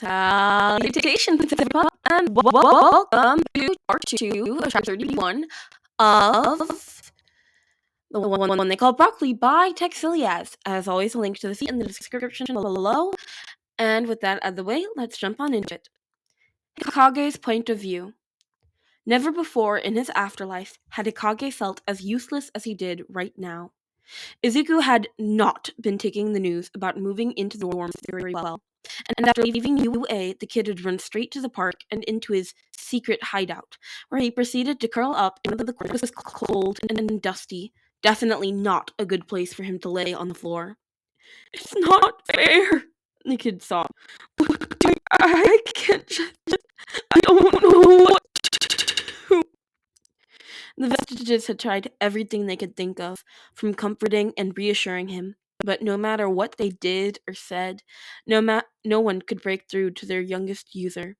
Salutations, everyone, and welcome to part 2 of chapter 31 of the one they call Broccoli by Texiliaz. As always, a link to the feed in the description below. And with that out of the way, let's jump on into it. Hikage's point of view. Never before in his afterlife had Hikage felt as useless as he did right now. Izuku had not been taking the news about moving into the dorms very well. And after leaving UA, the kid had run straight to the park and into his secret hideout, where he proceeded to curl up in the corner. It was cold and dusty. Definitely not a good place for him to lay on the floor. "It's not fair," the kid sobbed. I can't just... I don't know what to do." The vestages had tried everything they could think of, from comforting and reassuring him. But no matter what they did or said, no one could break through to their youngest user.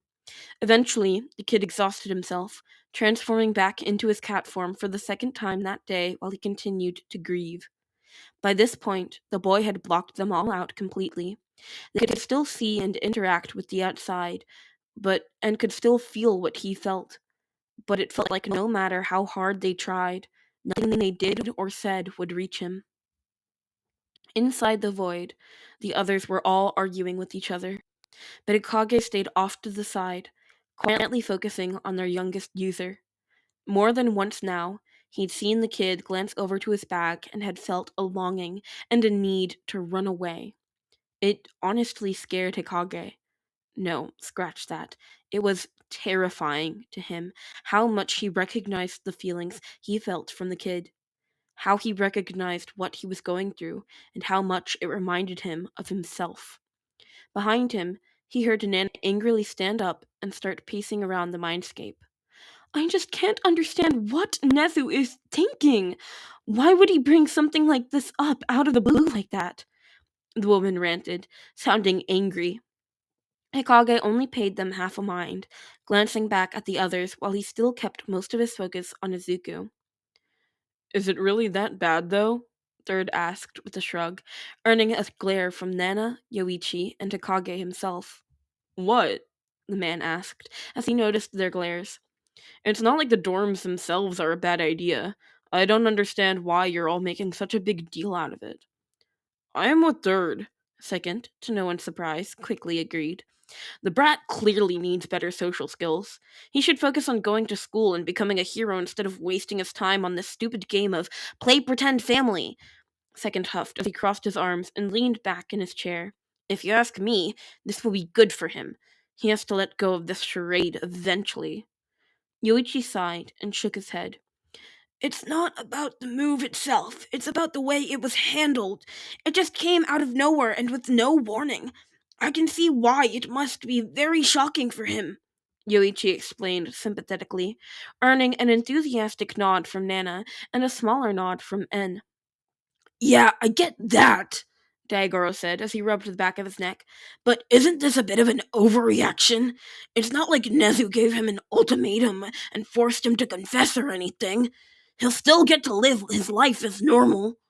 Eventually, the kid exhausted himself, transforming back into his cat form for the second time that day while he continued to grieve. By this point, the boy had blocked them all out completely. They could still see and interact with the outside, and could still feel what he felt. But it felt like no matter how hard they tried, nothing they did or said would reach him. Inside the void, the others were all arguing with each other, but Hikage stayed off to the side, quietly focusing on their youngest user. More than once now, he'd seen the kid glance over to his bag and had felt a longing and a need to run away. It honestly scared Hikage. No, scratch that. It was terrifying to him how much he recognized the feelings he felt from the kid. How he recognized what he was going through, and how much it reminded him of himself. Behind him, he heard Nana angrily stand up and start pacing around the mindscape. "I just can't understand what Nezu is thinking. Why would he bring something like this up out of the blue like that?" the woman ranted, sounding angry. Hikage only paid them half a mind, glancing back at the others while he still kept most of his focus on Izuku. "Is it really that bad, though?" Third asked with a shrug, earning a glare from Nana, Yoichi, and Hikage himself. "What?" the man asked, as he noticed their glares. "It's not like the dorms themselves are a bad idea. I don't understand why you're all making such a big deal out of it." "I am with Third," Second, to no one's surprise, quickly agreed. "The brat clearly needs better social skills. He should focus on going to school and becoming a hero instead of wasting his time on this stupid game of play pretend family." Second huffed as he crossed his arms and leaned back in his chair. "If you ask me, this will be good for him. He has to let go of this charade eventually." Yoichi sighed and shook his head. "It's not about the move itself. It's about the way it was handled. It just came out of nowhere and with no warning. I can see why it must be very shocking for him," Yoichi explained sympathetically, earning an enthusiastic nod from Nana and a smaller nod from En. "Yeah, I get that," Daigoro said as he rubbed the back of his neck. "But isn't this a bit of an overreaction? It's not like Nezu gave him an ultimatum and forced him to confess or anything. He'll still get to live his life as normal."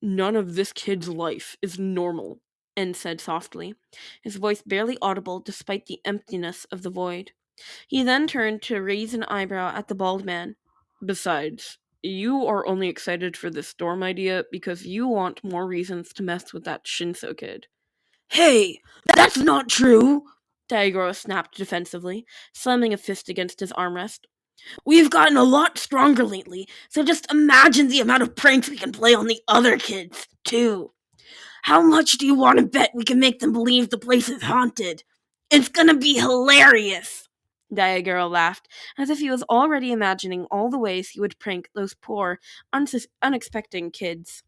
"None of this kid's life is normal," En said softly, his voice barely audible despite the emptiness of the void. He then turned to raise an eyebrow at the bald man. "Besides, you are only excited for this dorm idea because you want more reasons to mess with that Shinso kid." "Hey, that's not true!" Daigoro snapped defensively, slamming a fist against his armrest. "We've gotten a lot stronger lately, so just imagine the amount of pranks we can play on the other kids, too. How much do you want to bet we can make them believe the place is haunted? It's gonna be hilarious!" Daigoro laughed, as if he was already imagining all the ways he would prank those poor, unexpecting kids.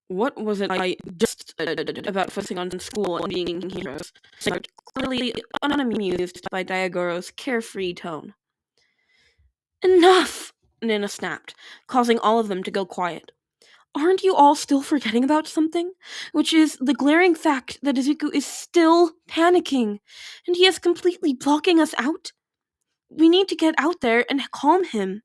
"What was it I just said about focusing on school and being heroes?" Sigurd, clearly unamused by Daigoro's carefree tone. "Enough!" Nana snapped, causing all of them to go quiet. "Aren't you all still forgetting about something? Which is the glaring fact that Izuku is still panicking, and he is completely blocking us out? We need to get out there and calm him."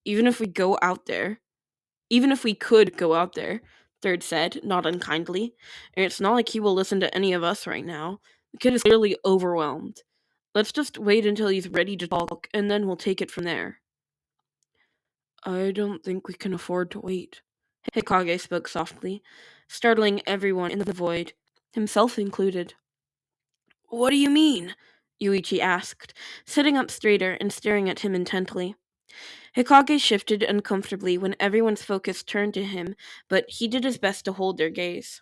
Even if we could go out there, Third said, not unkindly. It's not like he will listen to any of us right now. The kid is clearly overwhelmed. Let's just wait until he's ready to talk, and then we'll take it from there. I don't think we can afford to wait. Hikage spoke softly, startling everyone in the void, himself included. What do you mean? Yuichi asked, sitting up straighter and staring at him intently. Hikage shifted uncomfortably when everyone's focus turned to him, but he did his best to hold their gaze.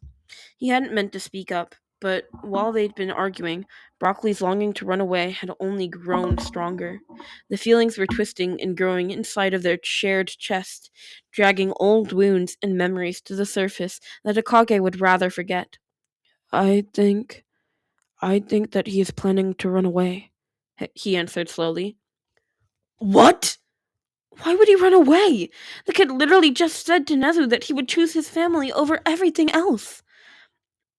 He hadn't meant to speak up, but while they'd been arguing, Broccoli's longing to run away had only grown stronger. The feelings were twisting and growing inside of their shared chest, dragging old wounds and memories to the surface that Hikage would rather forget. I think that he is planning to run away, he answered slowly. What? Why would he run away? The kid literally just said to Nezu that he would choose his family over everything else.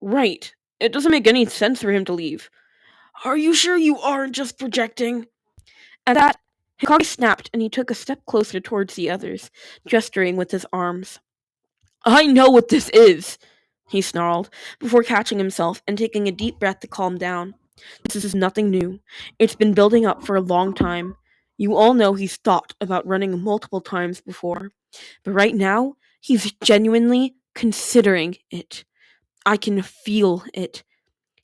Right. It doesn't make any sense for him to leave. Are you sure you aren't just projecting? At that, Hikage snapped and he took a step closer towards the others, gesturing with his arms. I know what this is, he snarled, before catching himself and taking a deep breath to calm down. This is nothing new. It's been building up for a long time. You all know he's thought about running multiple times before, but right now, he's genuinely considering it. I can feel it.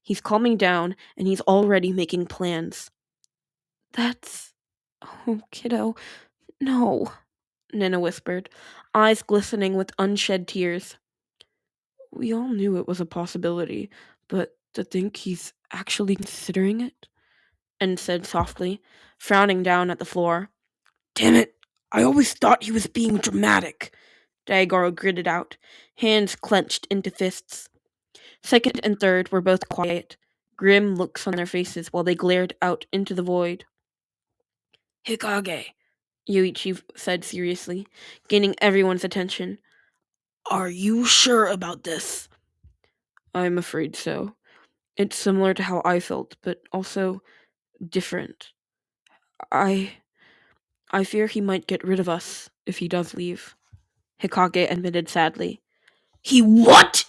He's calming down, and he's already making plans. That's... Oh, kiddo, no, Nina whispered, eyes glistening with unshed tears. We all knew it was a possibility, but to think he's actually considering it? And said softly, frowning down at the floor. Damn it, I always thought he was being dramatic, Daigoro gritted out, hands clenched into fists. Second and third were both quiet, grim looks on their faces while they glared out into the void. Hikage, Yuichi said seriously, gaining everyone's attention. Are you sure about this? I'm afraid so. It's similar to how I felt, but also different. I fear he might get rid of us if he does leave, Hikage admitted sadly. He what?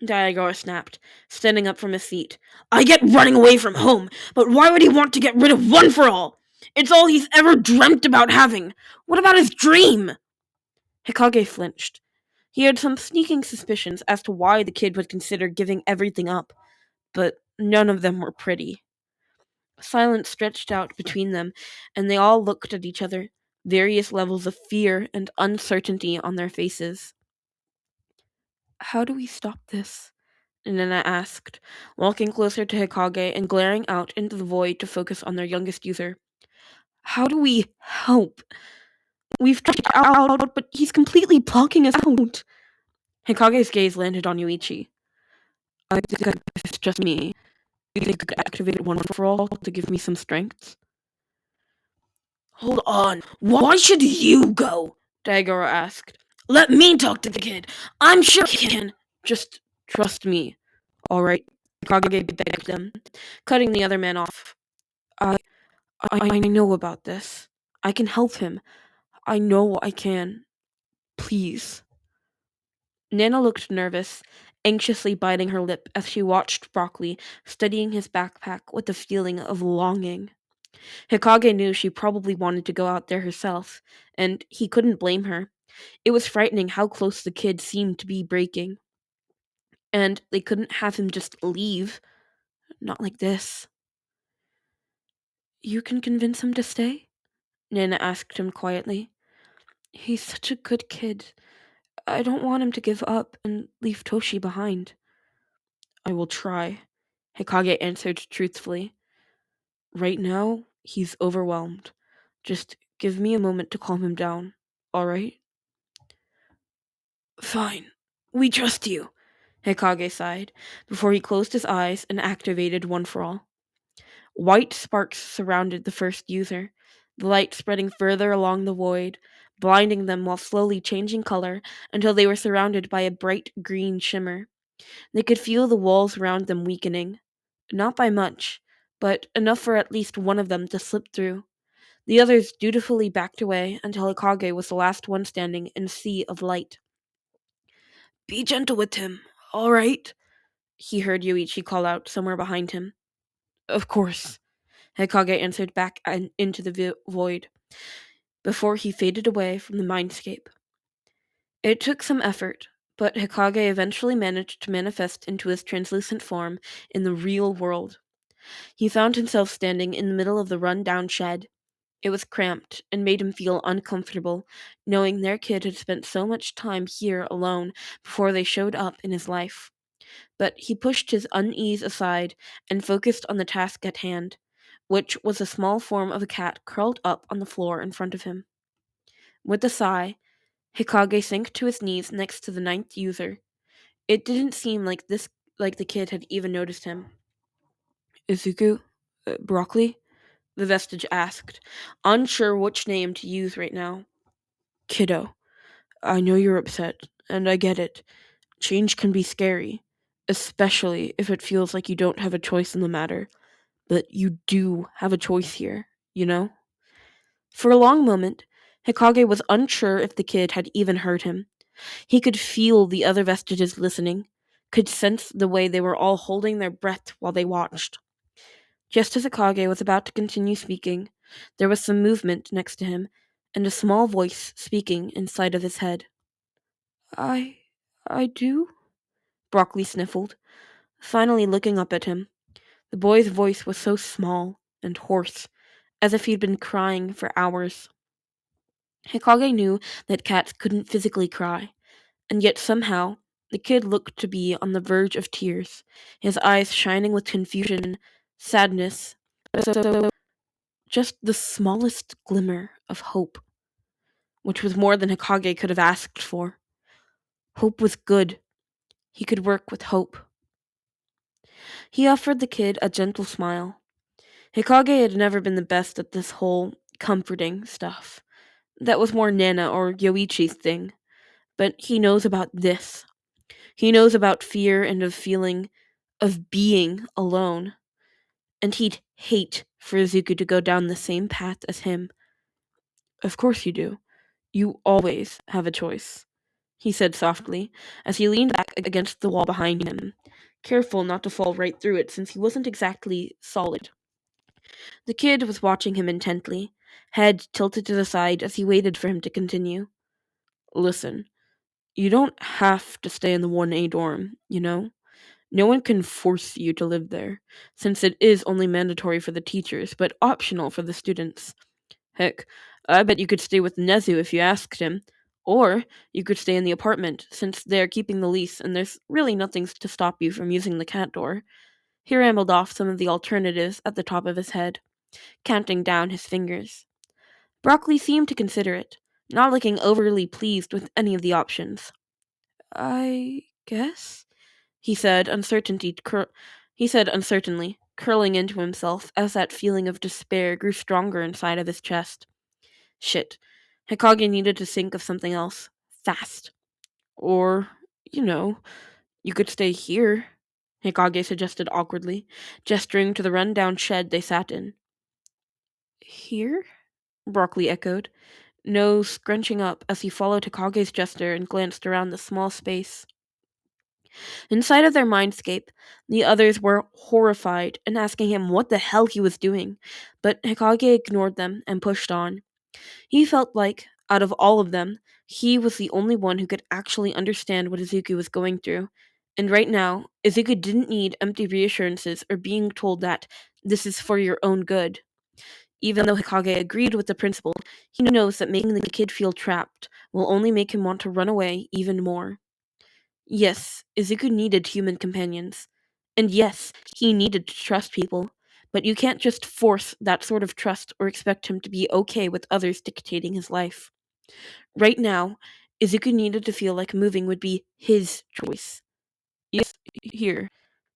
Daigoro snapped, standing up from his seat. I get running away from home, but why would he want to get rid of One for All? It's all he's ever dreamt about having. What about his dream? Hikage flinched. He had some sneaking suspicions as to why the kid would consider giving everything up, but none of them were pretty. Silence stretched out between them, and they all looked at each other, various levels of fear and uncertainty on their faces. How do we stop this? Nina asked, walking closer to Hikage and glaring out into the void to focus on their youngest user. How do we help? We've tried out, but he's completely blocking us out. Hikage's gaze landed on Yuichi. I think it's just me. You think you could activate One for All to give me some strength? Hold on. Why should you go? Daigoro asked. Let me talk to the kid. I'm sure he can. Just trust me. All right. Hikage begged them, cutting the other man off. I know about this. I can help him. I know I can. Please. Nana looked nervous, anxiously biting her lip as she watched Broccoli studying his backpack with a feeling of longing. Hikage knew she probably wanted to go out there herself, and he couldn't blame her. It was frightening how close the kid seemed to be breaking. And they couldn't have him just leave. Not like this. You can convince him to stay? Nana asked him quietly. He's such a good kid. I don't want him to give up and leave Toshi behind. I will try, Hikage answered truthfully. Right now, he's overwhelmed. Just give me a moment to calm him down, alright? Fine. We trust you, Hikage sighed, before he closed his eyes and activated One for All. White sparks surrounded the first user, the light spreading further along the void, blinding them while slowly changing color until they were surrounded by a bright green shimmer. They could feel the walls around them weakening. Not by much, but enough for at least one of them to slip through. The others dutifully backed away until Hikage was the last one standing in a sea of light. Be gentle with him, all right? He heard Yoichi call out somewhere behind him. Of course, Hikage answered back into the void, before he faded away from the mindscape. It took some effort, but Hikage eventually managed to manifest into his translucent form in the real world. He found himself standing in the middle of the run-down shed. It was cramped and made him feel uncomfortable, knowing their kid had spent so much time here alone before they showed up in his life. But he pushed his unease aside and focused on the task at hand, which was a small form of a cat curled up on the floor in front of him. With a sigh, Hikage sank to his knees next to the ninth user. It didn't seem like the kid had even noticed him. Izuku? Broccoli? The vestige asked, unsure which name to use right now. Kiddo, I know you're upset, and I get it. Change can be scary, especially if it feels like you don't have a choice in the matter. But you do have a choice here, you know? For a long moment, Hikage was unsure if the kid had even heard him. He could feel the other vestiges listening, could sense the way they were all holding their breath while they watched. Just as Hikage was about to continue speaking, there was some movement next to him, and a small voice speaking inside of his head. I do? Broccoli sniffled, finally looking up at him. The boy's voice was so small and hoarse, as if he'd been crying for hours. Hikage knew that cats couldn't physically cry, and yet somehow the kid looked to be on the verge of tears, his eyes shining with confusion, sadness, just the smallest glimmer of hope, which was more than Hikage could have asked for. Hope was good. He could work with hope. He offered the kid a gentle smile. Hikage had never been the best at this whole comforting stuff. That was more Nana or Yoichi's thing. But he knows about this. He knows about fear and of being alone. And he'd hate for Izuku to go down the same path as him. Of course you do. You always have a choice, he said softly, as he leaned back against the wall behind him, careful not to fall right through it since he wasn't exactly solid. The kid was watching him intently, head tilted to the side as he waited for him to continue. Listen, you don't have to stay in the 1A dorm, you know? No one can force you to live there, since it is only mandatory for the teachers, but optional for the students. Heck, I bet you could stay with Nezu if you asked him. Or you could stay in the apartment, since they're keeping the lease and there's really nothing to stop you from using the cat door. He rambled off some of the alternatives at the top of his head, counting down his fingers. Broccoli seemed to consider it, not looking overly pleased with any of the options. I guess, he said, uncertainly, curling into himself as that feeling of despair grew stronger inside of his chest. Shit. Hikage needed to think of something else. Fast. Or, you know, you could stay here, Hikage suggested awkwardly, gesturing to the run-down shed they sat in. Here? Broccoli echoed, nose scrunching up as he followed Hikage's gesture and glanced around the small space. Inside of their mindscape, the others were horrified and asking him what the hell he was doing, but Hikage ignored them and pushed on. He felt like, out of all of them, he was the only one who could actually understand what Izuku was going through. And right now, Izuku didn't need empty reassurances or being told that this is for your own good. Even though Hikage agreed with the principle, he knows that making the kid feel trapped will only make him want to run away even more. Yes, Izuku needed human companions. And yes, he needed to trust people. But you can't just force that sort of trust or expect him to be okay with others dictating his life. Right now, Izuku needed to feel like moving would be his choice. Yes, here,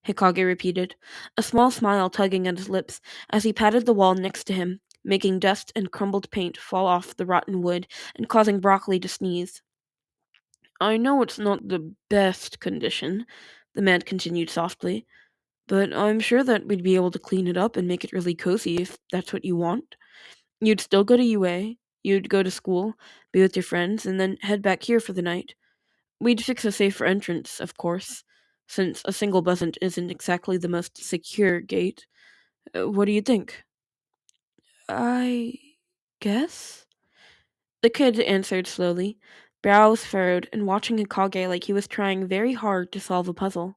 Hikage repeated, a small smile tugging at his lips as he patted the wall next to him, making dust and crumbled paint fall off the rotten wood and causing Broccoli to sneeze. I know it's not the best condition, the man continued softly, but I'm sure that we'd be able to clean it up and make it really cozy if that's what you want. You'd still go to UA, you'd go to school, be with your friends, and then head back here for the night. We'd fix a safer entrance, of course, since a single button isn't exactly the most secure gate. What do you think? I guess? The kid answered slowly, brows furrowed and watching Hikage like he was trying very hard to solve a puzzle.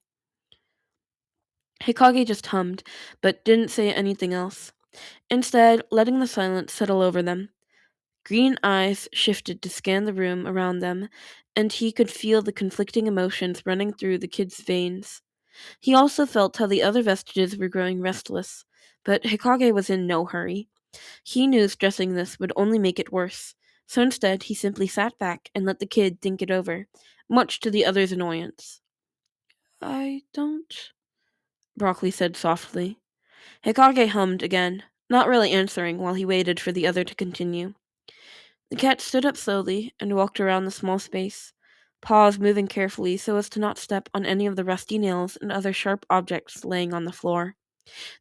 Hikage just hummed, but didn't say anything else, instead letting the silence settle over them. Green eyes shifted to scan the room around them, and he could feel the conflicting emotions running through the kid's veins. He also felt how the other vestiges were growing restless, but Hikage was in no hurry. He knew stressing this would only make it worse, so instead he simply sat back and let the kid think it over, much to the other's annoyance. I don't, Broccoli said softly. Hikage hummed again, not really answering while he waited for the other to continue. The cat stood up slowly and walked around the small space, paws moving carefully so as to not step on any of the rusty nails and other sharp objects laying on the floor.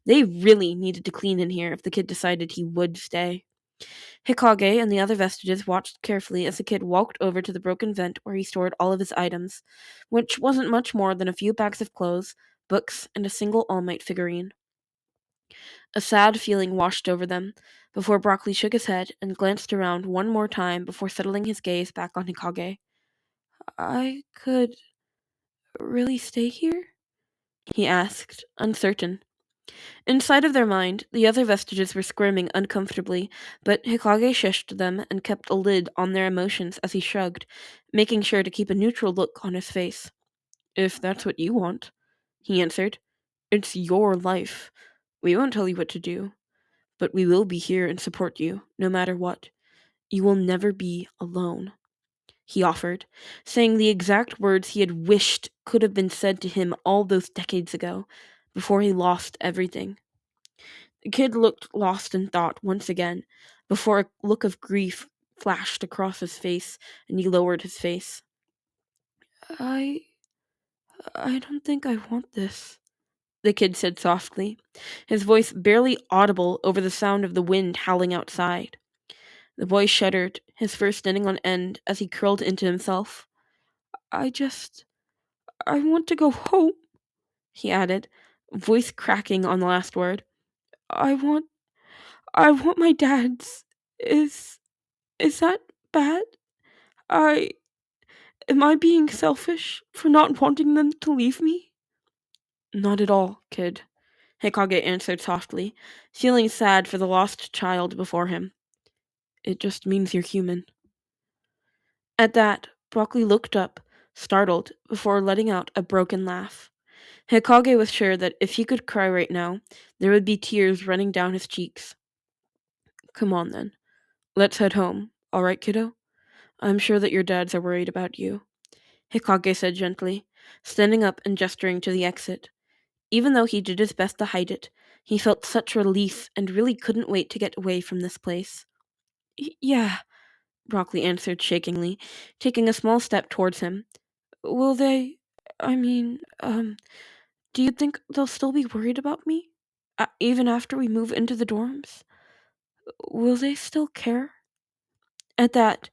They really needed to clean in here if the kid decided he would stay. Hikage and the other vestiges watched carefully as the kid walked over to the broken vent where he stored all of his items, which wasn't much more than a few bags of clothes, books, and a single All Might figurine. A sad feeling washed over them, before Broccoli shook his head and glanced around one more time before settling his gaze back on Hikage. I could really stay here? He asked, uncertain. Inside of their mind, the other vestiges were squirming uncomfortably, but Hikage shushed them and kept a lid on their emotions as he shrugged, making sure to keep a neutral look on his face. If that's what you want, he answered. It's your life. We won't tell you what to do, but we will be here and support you, no matter what. You will never be alone, he offered, saying the exact words he had wished could have been said to him all those decades ago, before he lost everything. The kid looked lost in thought once again, before a look of grief flashed across his face, and he lowered his face. I don't think I want this, the kid said softly, his voice barely audible over the sound of the wind howling outside. The boy shuddered, his fur standing on end as he curled into himself. I want to go home, he added, voice cracking on the last word. I want my dad's. Is that bad? I Am I being selfish for not wanting them to leave me? Not at all, kid, Hikage answered softly, feeling sad for the lost child before him. It just means you're human. At that, Broccoli looked up, startled, before letting out a broken laugh. Hikage was sure that if he could cry right now, there would be tears running down his cheeks. Come on, then. Let's head home, all right, kiddo? I'm sure that your dads are worried about you, Hikage said gently, standing up and gesturing to the exit. Even though he did his best to hide it, he felt such relief and really couldn't wait to get away from this place. Yeah, Broccoli answered shakingly, taking a small step towards him. Will they... I mean, do you think they'll still be worried about me? Even after we move into the dorms? Will they still care? At that,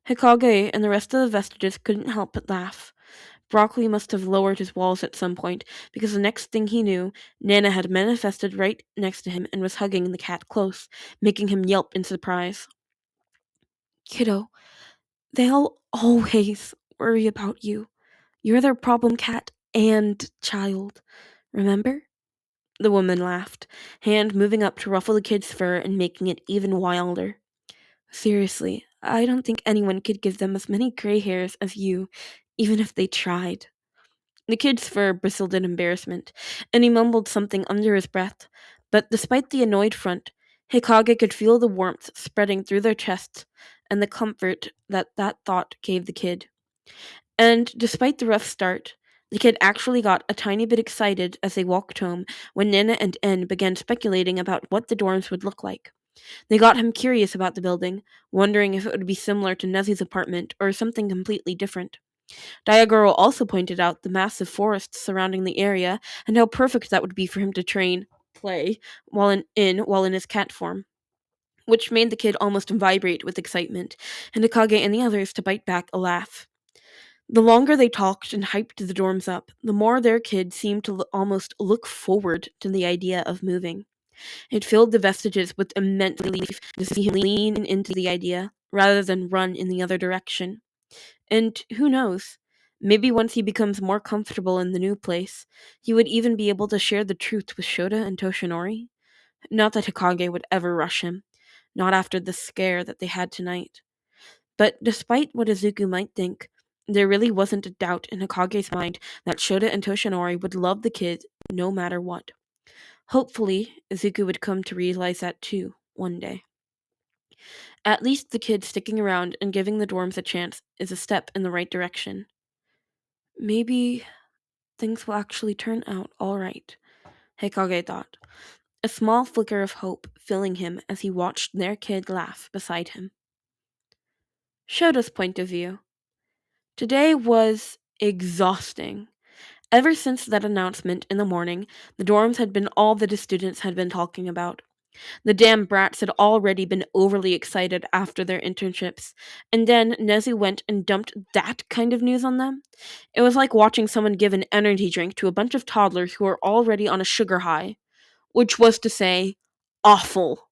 Hikage and the rest of the vestiges couldn't help but laugh. Broccoli must have lowered his walls at some point, because the next thing he knew, Nana had manifested right next to him and was hugging the cat close, making him yelp in surprise. Kiddo, they'll always worry about you. You're their problem cat and child. Remember? The woman laughed, hand moving up to ruffle the kid's fur and making it even wilder. Seriously, I don't think anyone could give them as many gray hairs as you, even if they tried. The kid's fur bristled in embarrassment, and he mumbled something under his breath, but despite the annoyed front, Hikage could feel the warmth spreading through their chests and the comfort that thought gave the kid. And despite the rough start, the kid actually got a tiny bit excited as they walked home when Nana and En began speculating about what the dorms would look like. They got him curious about the building, wondering if it would be similar to Nezi's apartment or something completely different. Diagoro also pointed out the massive forests surrounding the area and how perfect that would be for him to play, while in his cat form, which made the kid almost vibrate with excitement, and Hikage and the others to bite back a laugh. The longer they talked and hyped the dorms up, the more their kids seemed to almost look forward to the idea of moving. It filled the vestages with immense relief to see him lean into the idea, rather than run in the other direction. And who knows? Maybe once he becomes more comfortable in the new place, he would even be able to share the truth with Shota and Toshinori. Not that Hikage would ever rush him, not after the scare that they had tonight. But despite what Izuku might think, there really wasn't a doubt in Hikage's mind that Shota and Toshinori would love the kid no matter what. Hopefully, Izuku would come to realize that too, one day. At least the kid sticking around and giving the dorms a chance is a step in the right direction. Maybe things will actually turn out all right, Hikage thought, a small flicker of hope filling him as he watched their kid laugh beside him. Shota's point of view. Today was exhausting. Ever since that announcement in the morning, the dorms had been all that the students had been talking about. The damn brats had already been overly excited after their internships, and then Nezu went and dumped that kind of news on them. It was like watching someone give an energy drink to a bunch of toddlers who are already on a sugar high, which was to say, awful.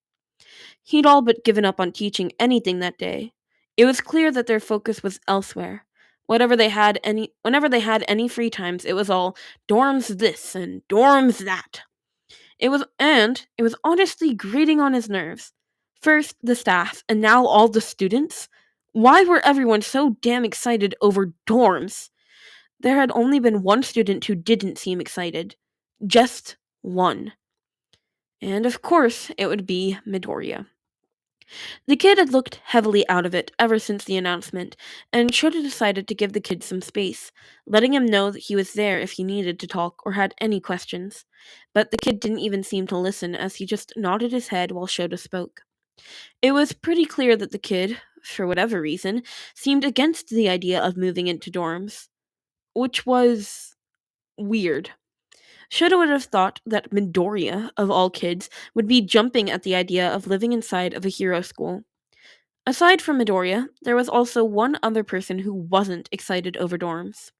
He'd all but given up on teaching anything that day. It was clear that their focus was elsewhere. Whenever they had any free times, it was all dorms this and dorms that. It was honestly grating on his nerves. First the staff, and now all the students. Why were everyone so damn excited over dorms? There had only been one student who didn't seem excited. Just one. And of course, it would be Midoriya. The kid had looked heavily out of it ever since the announcement, and Shota decided to give the kid some space, letting him know that he was there if he needed to talk or had any questions. But the kid didn't even seem to listen as he just nodded his head while Shota spoke. It was pretty clear that the kid, for whatever reason, seemed against the idea of moving into dorms, which was weird. Shota would have thought that Midoriya, of all kids, would be jumping at the idea of living inside of a hero school. Aside from Midoriya, there was also one other person who wasn't excited over dorms,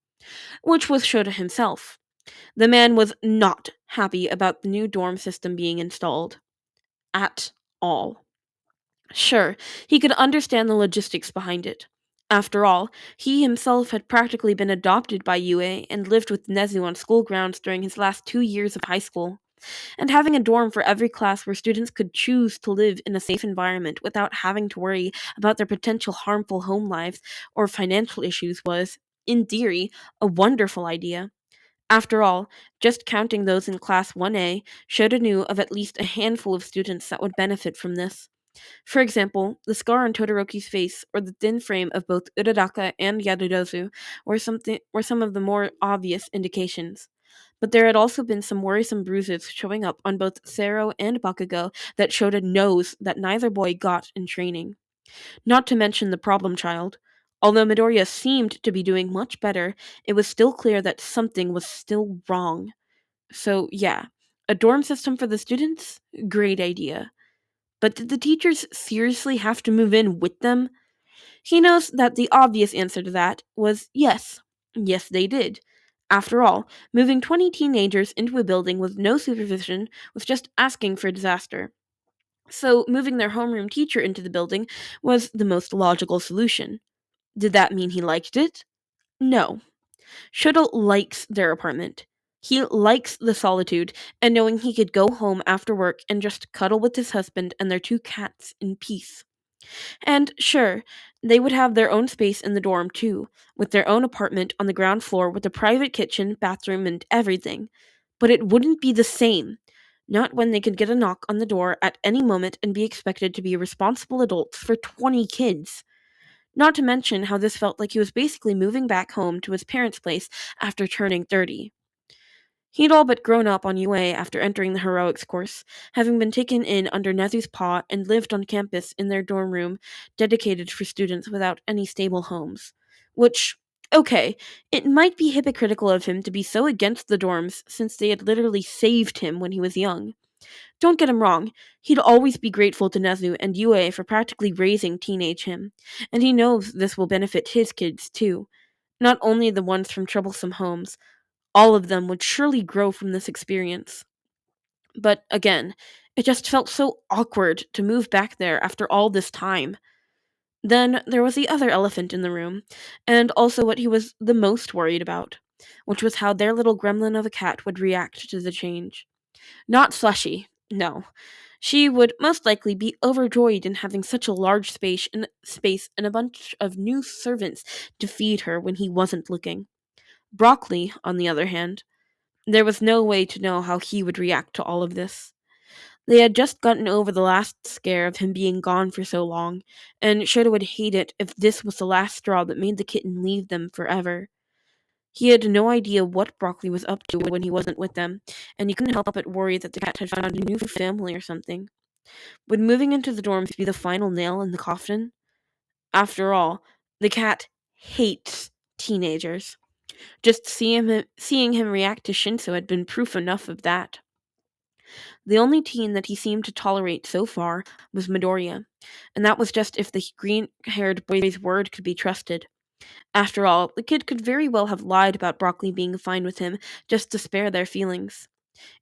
which was Shota himself. The man was not happy about the new dorm system being installed. At all. Sure, he could understand the logistics behind it. After all, he himself had practically been adopted by UA and lived with Nezu on school grounds during his last 2 years of high school. And having a dorm for every class where students could choose to live in a safe environment without having to worry about their potential harmful home lives or financial issues was, in theory, a wonderful idea. After all, just counting those in Class 1A, Shota knew of at least a handful of students that would benefit from this. For example, the scar on Todoroki's face or the thin frame of both Uradaka and Yarudozu were some of the more obvious indications. But there had also been some worrisome bruises showing up on both Sero and Bakugo that Shota knows that neither boy got in training. Not to mention the problem child. Although Midoriya seemed to be doing much better, it was still clear that something was still wrong. So, yeah, a dorm system for the students? Great idea. But did the teachers seriously have to move in with them? He knows that the obvious answer to that was yes. Yes, they did. After all, moving 20 teenagers into a building with no supervision was just asking for disaster. So, moving their homeroom teacher into the building was the most logical solution. Did that mean he liked it? No. Shota likes their apartment. He likes the solitude and knowing he could go home after work and just cuddle with his husband and their 2 cats in peace. And sure, they would have their own space in the dorm too, with their own apartment on the ground floor with a private kitchen, bathroom, and everything. But it wouldn't be the same. Not when they could get a knock on the door at any moment and be expected to be responsible adults for 20 kids. Not to mention how this felt like he was basically moving back home to his parents' place after turning 30. He'd all but grown up on UA after entering the heroics course, having been taken in under Nezu's paw and lived on campus in their dorm room dedicated for students without any stable homes. Which, okay, it might be hypocritical of him to be so against the dorms since they had literally saved him when he was young. Don't get him wrong, he'd always be grateful to Nezu and UA for practically raising teenage him, and he knows this will benefit his kids too. Not only the ones from troublesome homes, all of them would surely grow from this experience. But again, it just felt so awkward to move back there after all this time. Then there was the other elephant in the room, and also what he was the most worried about, which was how their little gremlin of a cat would react to the change. Not Slushy, no. She would most likely be overjoyed in having such a large space and a bunch of new servants to feed her when he wasn't looking. Broccoli, on the other hand, there was no way to know how he would react to all of this. They had just gotten over the last scare of him being gone for so long, and Shota would hate it if this was the last straw that made the kitten leave them forever. He had no idea what Broccoli was up to when he wasn't with them, and he couldn't help but worry that the cat had found a new family or something. Would moving into the dorms be the final nail in the coffin? After all, the cat hates teenagers. Just seeing him react to Shinso had been proof enough of that. The only teen that he seemed to tolerate so far was Midoriya, and that was just if the green-haired boy's word could be trusted. After all, the kid could very well have lied about Broccoli being fine with him just to spare their feelings.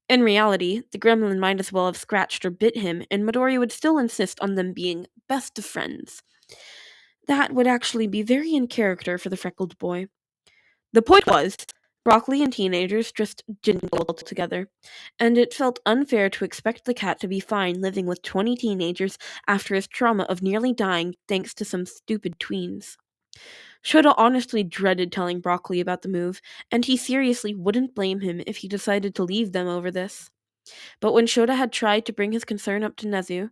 In reality, the gremlin might as well have scratched or bit him, and Midoriya would still insist on them being best of friends. That would actually be very in character for the freckled boy. The point was, Broccoli and teenagers just didn't go well together, and it felt unfair to expect the cat to be fine living with 20 teenagers after his trauma of nearly dying thanks to some stupid tweens. Shota honestly dreaded telling Broccoli about the move, and he seriously wouldn't blame him if he decided to leave them over this. But when Shota had tried to bring his concern up to Nezu,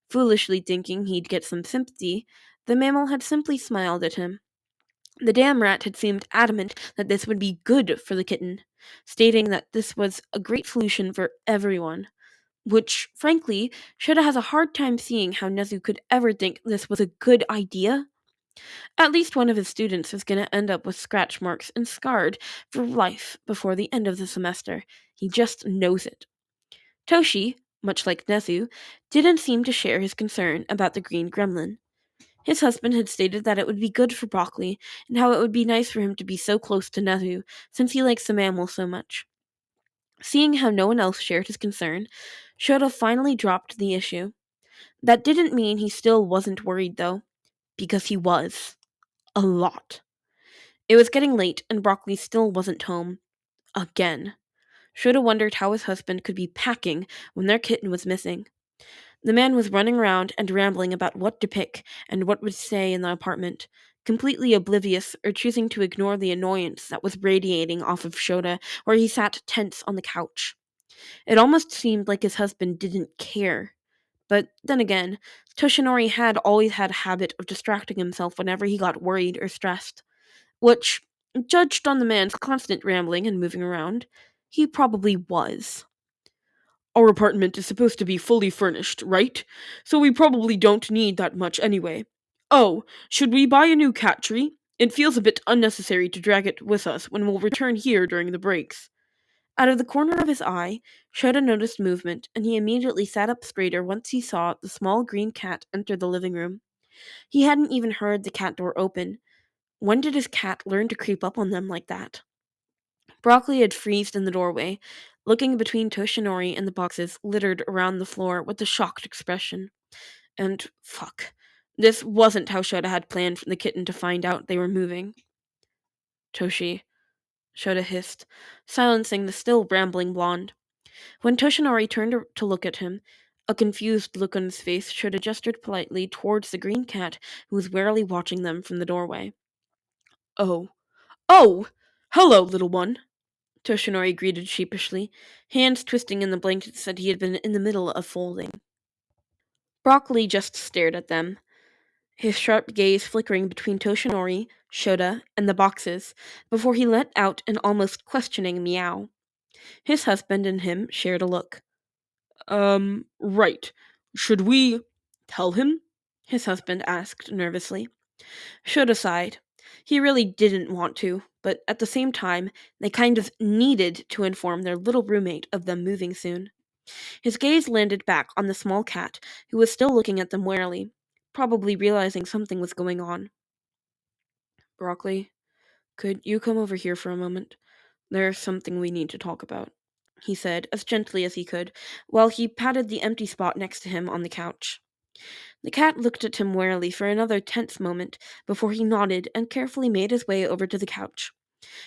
foolishly thinking he'd get some sympathy, the mammal had simply smiled at him. The damn rat had seemed adamant that this would be good for the kitten, stating that this was a great solution for everyone. Which, frankly, Shota has a hard time seeing how Nezu could ever think this was a good idea. At least one of his students is going to end up with scratch marks and scarred for life before the end of the semester. He just knows it. Toshi, much like Nezu, didn't seem to share his concern about the green gremlin. His husband had stated that it would be good for Broccoli, and how it would be nice for him to be so close to Nezu, since he likes the mammal so much. Seeing how no one else shared his concern, Shota finally dropped the issue. That didn't mean he still wasn't worried, though, because he was. A lot. It was getting late, and Broccoli still wasn't home. Again. Shota wondered how his husband could be packing when their kitten was missing. The man was running around and rambling about what to pick and what would stay in the apartment, completely oblivious or choosing to ignore the annoyance that was radiating off of Shota, where he sat tense on the couch. It almost seemed like his husband didn't care. But then again, Toshinori had always had a habit of distracting himself whenever he got worried or stressed, which, judged on the man's constant rambling and moving around, he probably was. Our apartment is supposed to be fully furnished, right? So we probably don't need that much anyway. Oh, should we buy a new cat tree? It feels a bit unnecessary to drag it with us when we'll return here during the breaks. Out of the corner of his eye, Shota noticed movement, and he immediately sat up straighter once he saw the small green cat enter the living room. He hadn't even heard the cat door open. When did his cat learn to creep up on them like that? Broccoli had freezed in the doorway, looking between Toshinori and the boxes littered around the floor with a shocked expression. And fuck. This wasn't how Shota had planned for the kitten to find out they were moving. Toshi, Shota hissed, silencing the still rambling blonde. When Toshinori turned to look at him, a confused look on his face, Shota gestured politely towards the green cat who was warily watching them from the doorway. Oh. Oh! Hello, little one! Toshinori greeted sheepishly, hands twisting in the blankets that he had been in the middle of folding. Broccoli just stared at them, his sharp gaze flickering between Toshinori, Shota, and the boxes, before he let out an almost questioning meow. His husband and him shared a look. Right. Should we tell him? His husband asked nervously. Shota sighed. He really didn't want to, but at the same time, they kind of needed to inform their little roommate of them moving soon. His gaze landed back on the small cat, who was still looking at them warily, probably realizing something was going on. Broccoli, Could you come over here for a moment? There's something we need to talk about, he said, as gently as he could, while he patted the empty spot next to him on the couch. The cat looked at him warily for another tense moment before he nodded and carefully made his way over to the couch.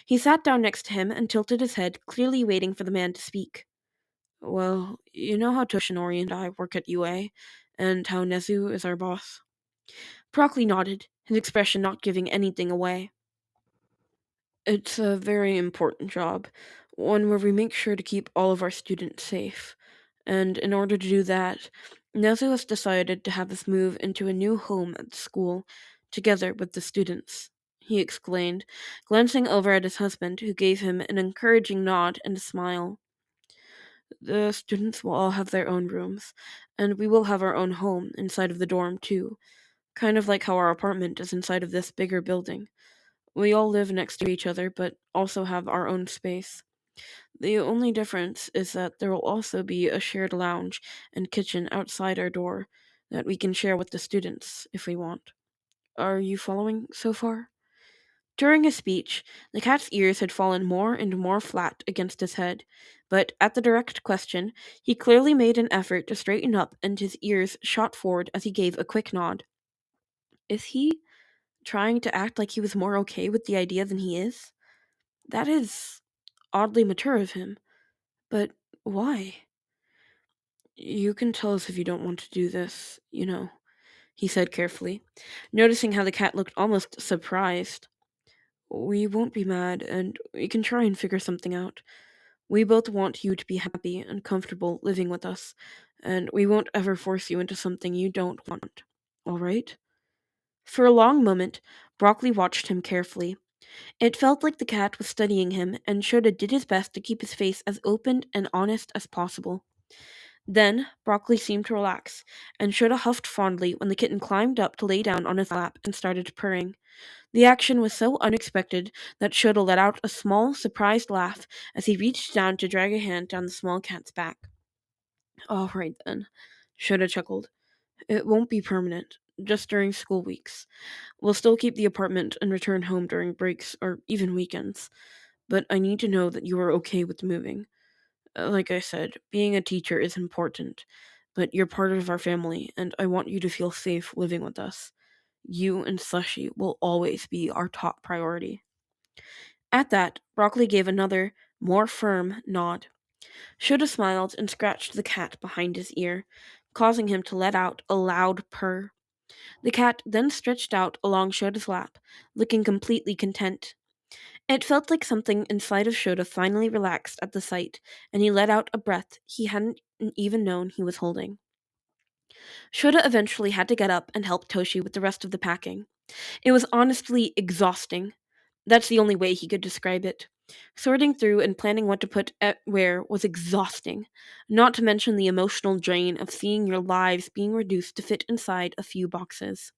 He sat down next to him and tilted his head, clearly waiting for the man to speak. Well, you know how Toshinori and I work at UA, and how Nezu is our boss? Broccoli nodded, his expression not giving anything away. It's a very important job, one where we make sure to keep all of our students safe. And in order to do that, Nezu has decided to have us move into a new home at the school, together with the students, he explained, glancing over at his husband, who gave him an encouraging nod and a smile. The students will all have their own rooms, and we will have our own home inside of the dorm, too, kind of like how our apartment is inside of this bigger building. We all live next to each other, but also have our own space. The only difference is that there will also be a shared lounge and kitchen outside our door that we can share with the students if we want. Are you following so far? During his speech, the cat's ears had fallen more and more flat against his head, but at the direct question, he clearly made an effort to straighten up and his ears shot forward as he gave a quick nod. Is he trying to act like he was more okay with the idea than he is? That is oddly mature of him. But why? You can tell us if you don't want to do this, he said carefully, noticing how the cat looked almost surprised. We won't be mad, and we can try and figure something out. We both want you to be happy and comfortable living with us, and we won't ever force you into something you don't want. All right? For a long moment, Broccoli watched him carefully. It felt like the cat was studying him, and Shota did his best to keep his face as open and honest as possible. Then, Broccoli seemed to relax, and Shota huffed fondly when the kitten climbed up to lay down on his lap and started purring. The action was so unexpected that Shota let out a small, surprised laugh as he reached down to drag a hand down the small cat's back. All right then, Shota chuckled. It won't be permanent, just during school weeks. We'll still keep the apartment and return home during breaks or even weekends. But I need to know that you are okay with moving. Like I said, being a teacher is important, but you're part of our family, and I want you to feel safe living with us. You and Slushy will always be our top priority. At that, Broccoli gave another, more firm nod. Shota smiled and scratched the cat behind his ear, causing him to let out a loud purr. The cat then stretched out along Shota's lap, looking completely content. It felt like something inside of Shota finally relaxed at the sight, and he let out a breath he hadn't even known he was holding. Shota eventually had to get up and help Toshi with the rest of the packing. It was honestly exhausting. That's the only way he could describe it. Sorting through and planning what to put where was exhausting, not to mention the emotional drain of seeing your lives being reduced to fit inside a few boxes.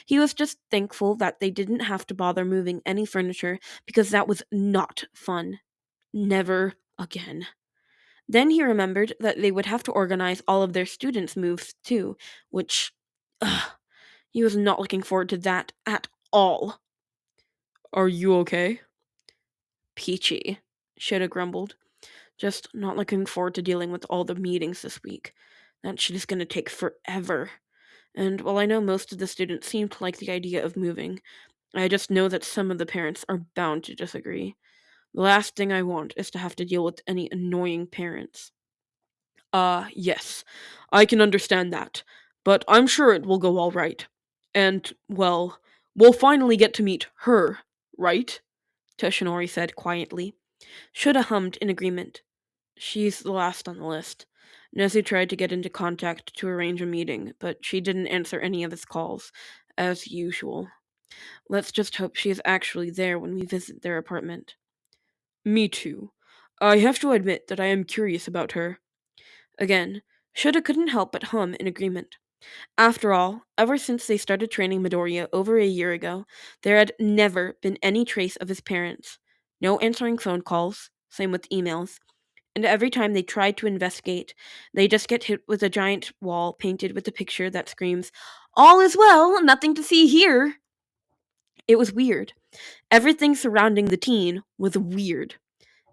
He was just thankful that they didn't have to bother moving any furniture because that was not fun. Never again. Then he remembered that they would have to organize all of their students' moves too, which, ugh, he was not looking forward to that at all. Are you okay? Peachy, Shota grumbled. Just not looking forward to dealing with all the meetings this week. That shit is gonna take forever. And while I know most of the students seem to like the idea of moving, I just know that some of the parents are bound to disagree. The last thing I want is to have to deal with any annoying parents. Yes, I can understand that, but I'm sure it will go all right. And, well, we'll finally get to meet her, right? Toshinori said quietly. Shoulda hummed in agreement. She's the last on the list. Nezu tried to get into contact to arrange a meeting, but she didn't answer any of his calls, as usual. Let's just hope she is actually there when we visit their apartment. Me too. I have to admit that I am curious about her. Again, Shoda couldn't help but hum in agreement. After all, ever since they started training Midoriya over a year ago, there had never been any trace of his parents. No answering phone calls, same with emails, and every time they tried to investigate, they just get hit with a giant wall painted with a picture that screams, "All is well, nothing to see here!" It was weird. Everything surrounding the teen was weird.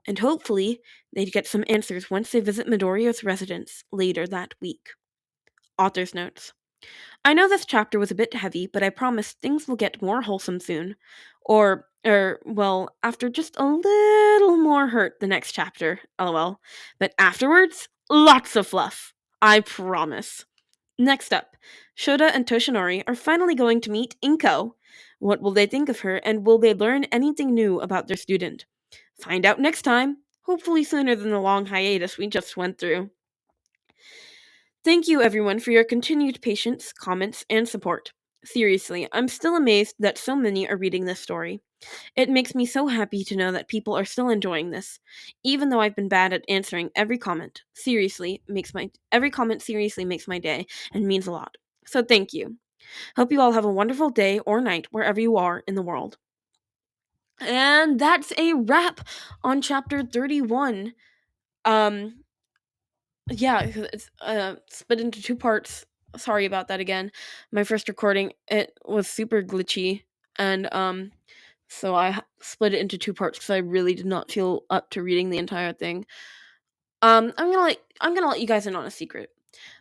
And hopefully, they'd get some answers once they visit Midoriya's residence later that week. Author's notes. I know this chapter was a bit heavy, but I promise things will get more wholesome soon. Well, after just a little more hurt the next chapter, lol. But afterwards, lots of fluff. I promise. Next up, Shota and Toshinori are finally going to meet Inko. What will they think of her, and will they learn anything new about their student? Find out next time, hopefully sooner than the long hiatus we just went through. Thank you everyone for your continued patience, comments, and support. Seriously, I'm still amazed that so many are reading this story. It makes me so happy to know that people are still enjoying this, even though I've been bad at answering every comment. Every comment seriously makes my day and means a lot. So thank you. Hope you all have a wonderful day or night wherever you are in the world. And that's a wrap on chapter 31. Yeah, it's split into two parts. Sorry about that again. My first recording, it was super glitchy, and so I split it into two parts because I really did not feel up to reading the entire thing. I'm gonna let you guys in on a secret.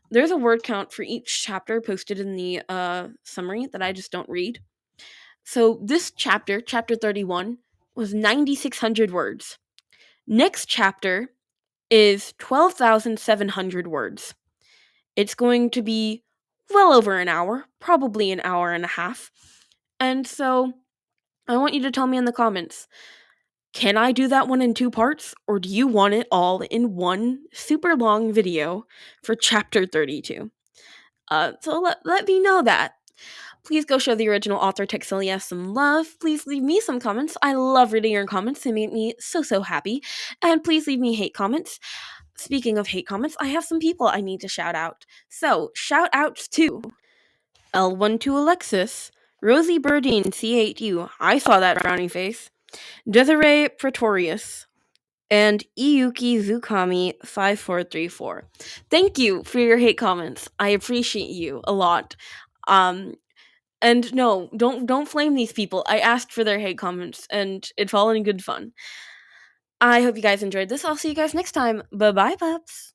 There's a word count for each chapter posted in the summary that I just don't read. So this chapter, chapter 31, was 9,600 words. Next chapter is 12,700 words. It's going to be well over an hour, probably an hour and a half. And so I want you to tell me in the comments, can I do that one in two parts, or do you want it all in one super long video for chapter 32? So let me know that. Please go show the original author Texiliaz some love. Please leave me some comments. I love reading your comments. They make me so happy. And please leave me hate comments. Speaking of hate comments, I have some people I need to shout out. So, shout outs to L12 Alexis, Rosie Burdine C8U, I saw that frowning face, Desiree Pretorius, and Iyuki Zukami 5434. Thank you for your hate comments. I appreciate you a lot. And no, don't flame these people. I asked for their hate comments, and it's all in good fun. I hope you guys enjoyed this. I'll see you guys next time. Bye-bye, pups.